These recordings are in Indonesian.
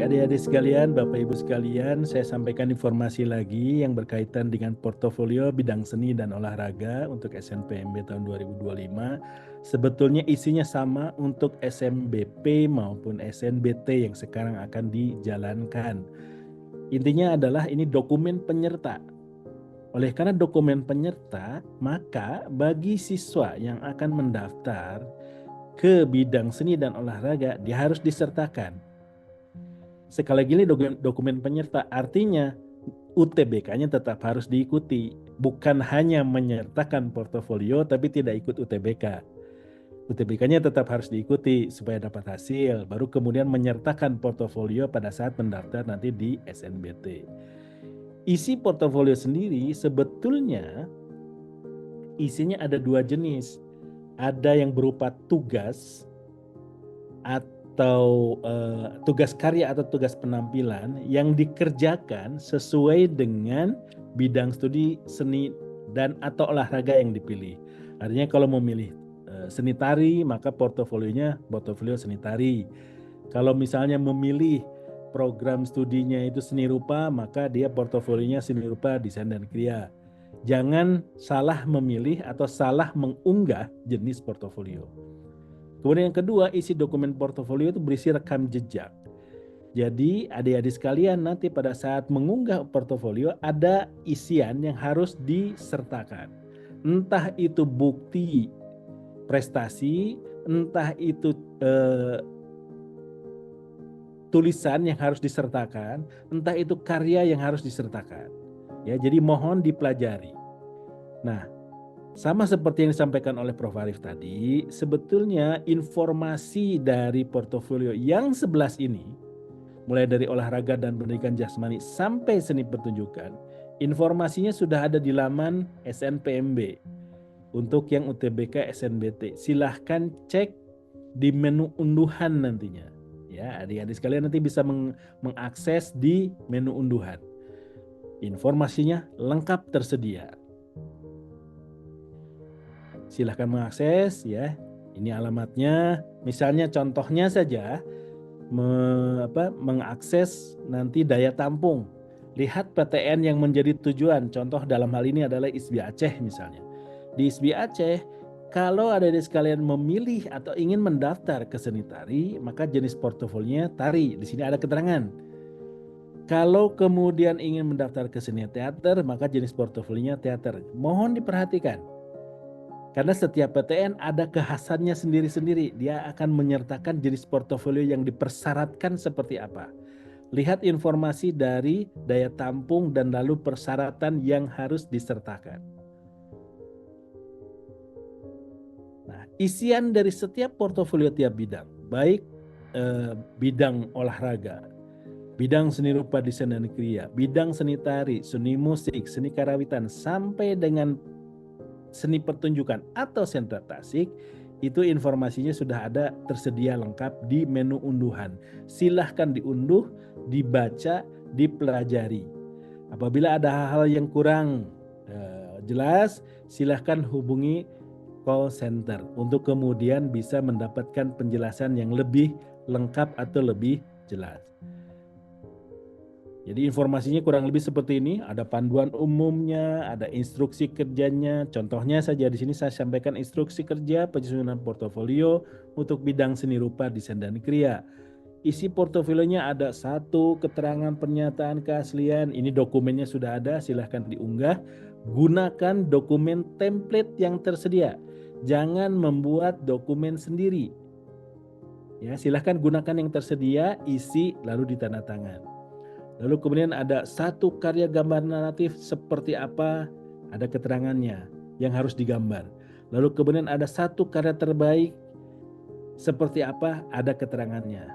adik-adik sekalian, Bapak Ibu sekalian, saya sampaikan informasi lagi yang berkaitan dengan portofolio bidang seni dan olahraga untuk SNPMB tahun 2025. Sebetulnya isinya sama untuk SMBP maupun SNBT yang sekarang akan dijalankan. Intinya adalah ini dokumen penyerta. Oleh karena dokumen penyerta, maka bagi siswa yang akan mendaftar ke bidang seni dan olahraga, dia harus disertakan. Sekali lagi ini dokumen penyerta, artinya UTBK-nya tetap harus diikuti. Bukan hanya menyertakan portofolio tapi tidak ikut UTBK. UTBK-nya tetap harus diikuti supaya dapat hasil. Baru kemudian menyertakan portofolio pada saat mendaftar nanti di SNBT. Isi portofolio sendiri sebetulnya isinya ada dua jenis. Ada yang berupa tugas atau tugas karya atau tugas penampilan yang dikerjakan sesuai dengan bidang studi seni dan atau olahraga yang dipilih. Artinya kalau memilih seni tari, maka portofolionya portofolio seni tari. Kalau misalnya memilih program studinya itu seni rupa, maka dia portofolionya seni rupa, desain dan kriya. Jangan salah memilih atau salah mengunggah jenis portofolio. Kemudian yang kedua, isi dokumen portofolio itu berisi rekam jejak. Jadi adik-adik sekalian nanti pada saat mengunggah portofolio ada isian yang harus disertakan. Entah itu bukti prestasi, entah itu tulisan yang harus disertakan, entah itu karya yang harus disertakan. Ya, jadi mohon dipelajari. Nah, sama seperti yang disampaikan oleh Prof. Arif tadi, sebetulnya informasi dari portofolio yang 11 ini, mulai dari olahraga dan pendidikan jasmani sampai seni pertunjukan, informasinya sudah ada di laman SNPMB. Untuk yang UTBK SNBT, silahkan cek di menu unduhan nantinya. Ya, adik-adik sekalian nanti bisa mengakses di menu unduhan. Informasinya lengkap tersedia. Silahkan mengakses ya. Ini alamatnya. Misalnya contohnya saja mengakses nanti daya tampung. Lihat PTN yang menjadi tujuan. Contoh dalam hal ini adalah ISBI Aceh misalnya. Di ISBI Aceh, kalau adik-adik sekalian memilih atau ingin mendaftar ke seni tari, maka jenis portofolionya tari. Di sini ada keterangan. Kalau kemudian ingin mendaftar ke seni teater, maka jenis portofolionya teater. Mohon diperhatikan. Karena setiap PTN ada kekhasannya sendiri-sendiri. Dia akan menyertakan jenis portofolio yang dipersyaratkan seperti apa. Lihat informasi dari daya tampung dan lalu persyaratan yang harus disertakan. Nah, isian dari setiap portofolio tiap bidang, baik bidang olahraga, bidang seni rupa desain dan kriya, bidang seni tari, seni musik, seni karawitan, sampai dengan seni pertunjukan atau sentra tasik, itu informasinya sudah ada tersedia lengkap di menu unduhan. Silahkan diunduh, dibaca, dipelajari. Apabila ada hal-hal yang kurang jelas, silahkan hubungi call center untuk kemudian bisa mendapatkan penjelasan yang lebih lengkap atau lebih jelas. Jadi informasinya kurang lebih seperti ini, ada panduan umumnya, ada instruksi kerjanya. Contohnya saja di sini saya sampaikan instruksi kerja penyusunan portofolio untuk bidang seni rupa, desain dan kriya. Isi portofolionya ada satu keterangan pernyataan keaslian, ini dokumennya sudah ada, silahkan diunggah. Gunakan dokumen template yang tersedia. Jangan membuat dokumen sendiri. Ya, silahkan gunakan yang tersedia, isi lalu ditandatangan. Lalu kemudian ada satu karya gambar naratif seperti apa, ada keterangannya yang harus digambar. Lalu kemudian ada satu karya terbaik seperti apa, ada keterangannya.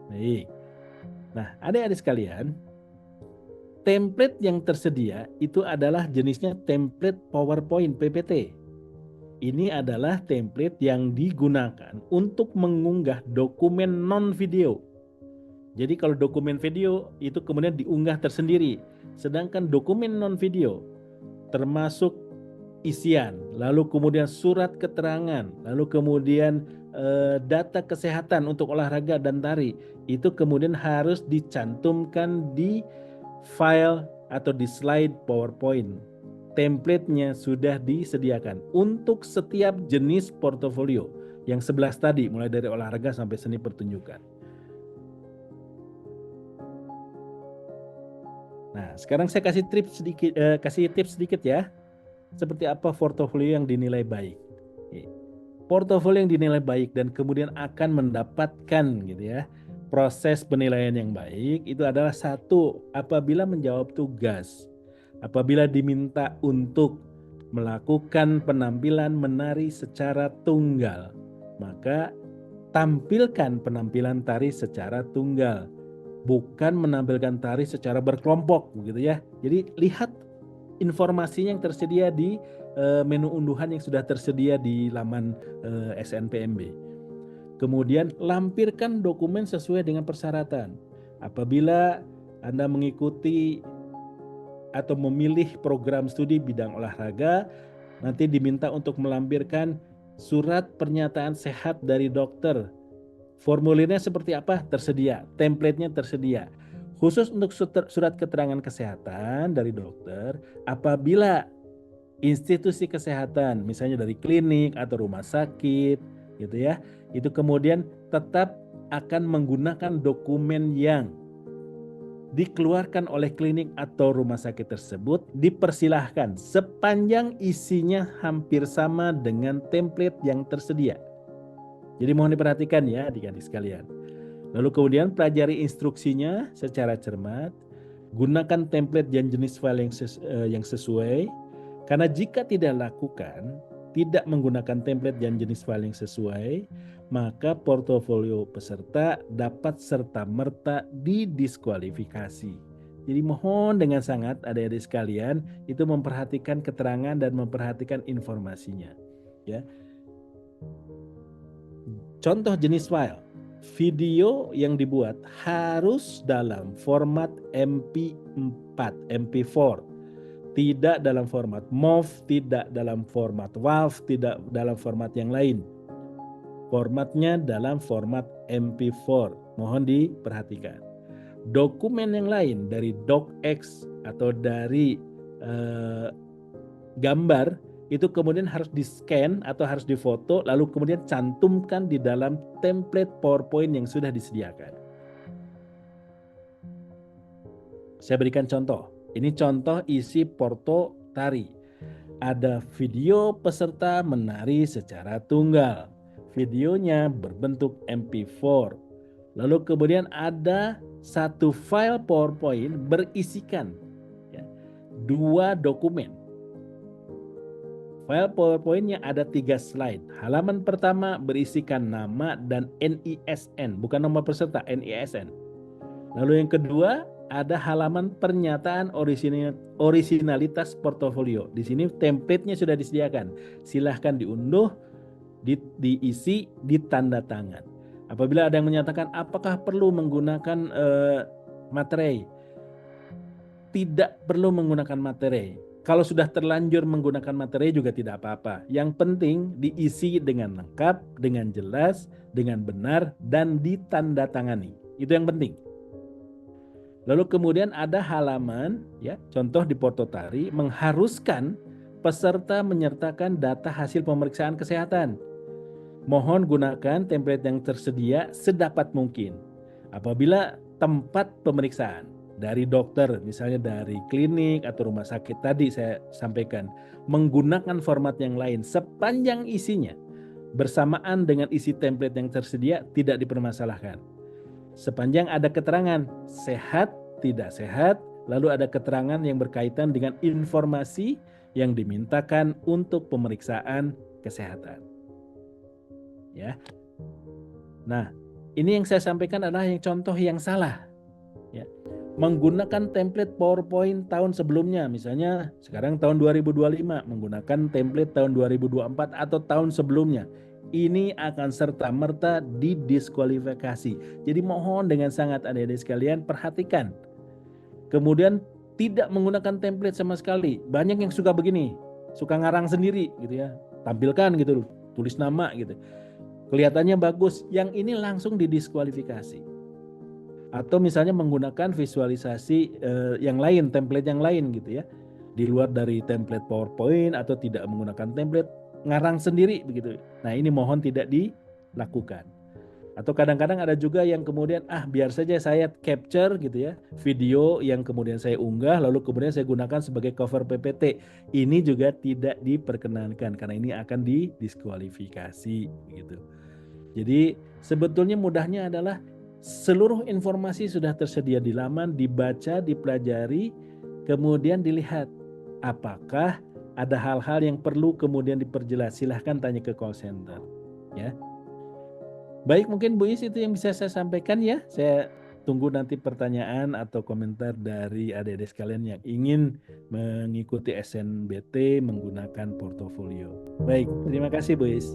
Baik. Nah, adik-adik sekalian, template yang tersedia itu adalah jenisnya template PowerPoint PPT. Ini adalah template yang digunakan untuk mengunggah dokumen non-video. Jadi kalau dokumen video itu kemudian diunggah tersendiri. Sedangkan dokumen non-video termasuk isian, lalu kemudian surat keterangan, lalu kemudian data kesehatan untuk olahraga dan tari itu kemudian harus dicantumkan di file atau di slide PowerPoint. Template-nya sudah disediakan untuk setiap jenis portofolio yang 11 tadi, mulai dari olahraga sampai seni pertunjukan. Nah, sekarang saya kasih tips sedikit ya. Seperti apa portofolio yang dinilai baik. Portofolio yang dinilai baik dan kemudian akan mendapatkan gitu ya proses penilaian yang baik itu adalah satu, apabila menjawab tugas, apabila diminta untuk melakukan penampilan menari secara tunggal, maka tampilkan penampilan tari secara tunggal, bukan menampilkan tari secara berkelompok gitu ya. Jadi lihat informasinya yang tersedia di menu unduhan yang sudah tersedia di laman SNPMB. Kemudian lampirkan dokumen sesuai dengan persyaratan. Apabila Anda mengikuti atau memilih program studi bidang olahraga, nanti diminta untuk melampirkan surat pernyataan sehat dari dokter. Formulirnya seperti apa? Tersedia, template-nya tersedia. Khusus untuk surat keterangan kesehatan dari dokter, apabila institusi kesehatan, misalnya dari klinik atau rumah sakit, gitu ya, itu kemudian tetap akan menggunakan dokumen yang dikeluarkan oleh klinik atau rumah sakit tersebut, dipersilahkan sepanjang isinya hampir sama dengan template yang tersedia. Jadi mohon diperhatikan ya adik-adik sekalian. Lalu kemudian pelajari instruksinya secara cermat, gunakan template dan jenis file yang sesuai. Karena jika tidak lakukan, tidak menggunakan template dan jenis file yang sesuai, maka portofolio peserta dapat serta-merta didiskualifikasi. Jadi mohon dengan sangat adik-adik sekalian itu memperhatikan keterangan dan memperhatikan informasinya. Ya. Contoh jenis file, video yang dibuat harus dalam format MP4, MP4. Tidak dalam format MOV, tidak dalam format WAV, tidak dalam format yang lain. Formatnya dalam format MP4. Mohon diperhatikan. Dokumen yang lain dari docx atau dari gambar itu kemudian harus di-scan atau harus difoto lalu kemudian cantumkan di dalam template PowerPoint yang sudah disediakan. Saya berikan contoh. Ini contoh isi porto tari. Ada video peserta menari secara tunggal. Videonya berbentuk MP4. Lalu kemudian ada satu file PowerPoint berisikan 2 dokumen. File PowerPoint-nya ada 3 slide. Halaman pertama berisikan nama dan NISN, bukan nomor peserta, NISN. Lalu yang kedua ada halaman pernyataan orisinalitas portofolio. Di sini template-nya sudah disediakan. Silahkan diunduh, diisi, ditanda tangan. Apabila ada yang menyatakan apakah perlu menggunakan materai, tidak perlu menggunakan materai. Kalau sudah terlanjur menggunakan materai juga tidak apa-apa. Yang penting diisi dengan lengkap, dengan jelas, dengan benar, dan ditanda tangani. Itu yang penting. Lalu kemudian ada halaman, ya, contoh di porto tari mengharuskan peserta menyertakan data hasil pemeriksaan kesehatan. Mohon gunakan template yang tersedia sedapat mungkin. Apabila tempat pemeriksaan dari dokter, misalnya dari klinik atau rumah sakit tadi saya sampaikan, menggunakan format yang lain sepanjang isinya bersamaan dengan isi template yang tersedia tidak dipermasalahkan. Sepanjang ada keterangan sehat, tidak sehat, lalu ada keterangan yang berkaitan dengan informasi yang dimintakan untuk pemeriksaan kesehatan. Ya. Nah, ini yang saya sampaikan adalah yang contoh yang salah. Ya. Menggunakan template PowerPoint tahun sebelumnya, misalnya sekarang tahun 2025 menggunakan template tahun 2024 atau tahun sebelumnya. Ini akan serta-merta didiskualifikasi. Jadi mohon dengan sangat adik-adik sekalian perhatikan. Kemudian tidak menggunakan template sama sekali. Banyak yang suka begini, suka ngarang sendiri gitu ya. Tampilkan gitu, tulis nama gitu. kelihatannya bagus, yang ini langsung didiskualifikasi. Atau misalnya menggunakan visualisasi yang lain, template yang lain gitu ya, di luar dari template PowerPoint atau tidak menggunakan template, ngarang sendiri begitu. Nah ini mohon tidak dilakukan. Atau kadang-kadang ada juga yang kemudian biar saja saya capture gitu ya video yang kemudian saya unggah lalu kemudian saya gunakan sebagai cover PPT. Ini juga tidak diperkenankan karena ini akan didiskualifikasi gitu. Jadi sebetulnya mudahnya adalah seluruh informasi sudah tersedia di laman, dibaca, dipelajari, kemudian dilihat apakah ada hal-hal yang perlu kemudian diperjelas. Silahkan tanya ke call center ya. Baik, mungkin Bu Is itu yang bisa saya sampaikan ya. Saya tunggu nanti pertanyaan atau komentar dari adik-adik sekalian yang ingin mengikuti SNBT menggunakan portofolio. Baik, terima kasih Bu Is.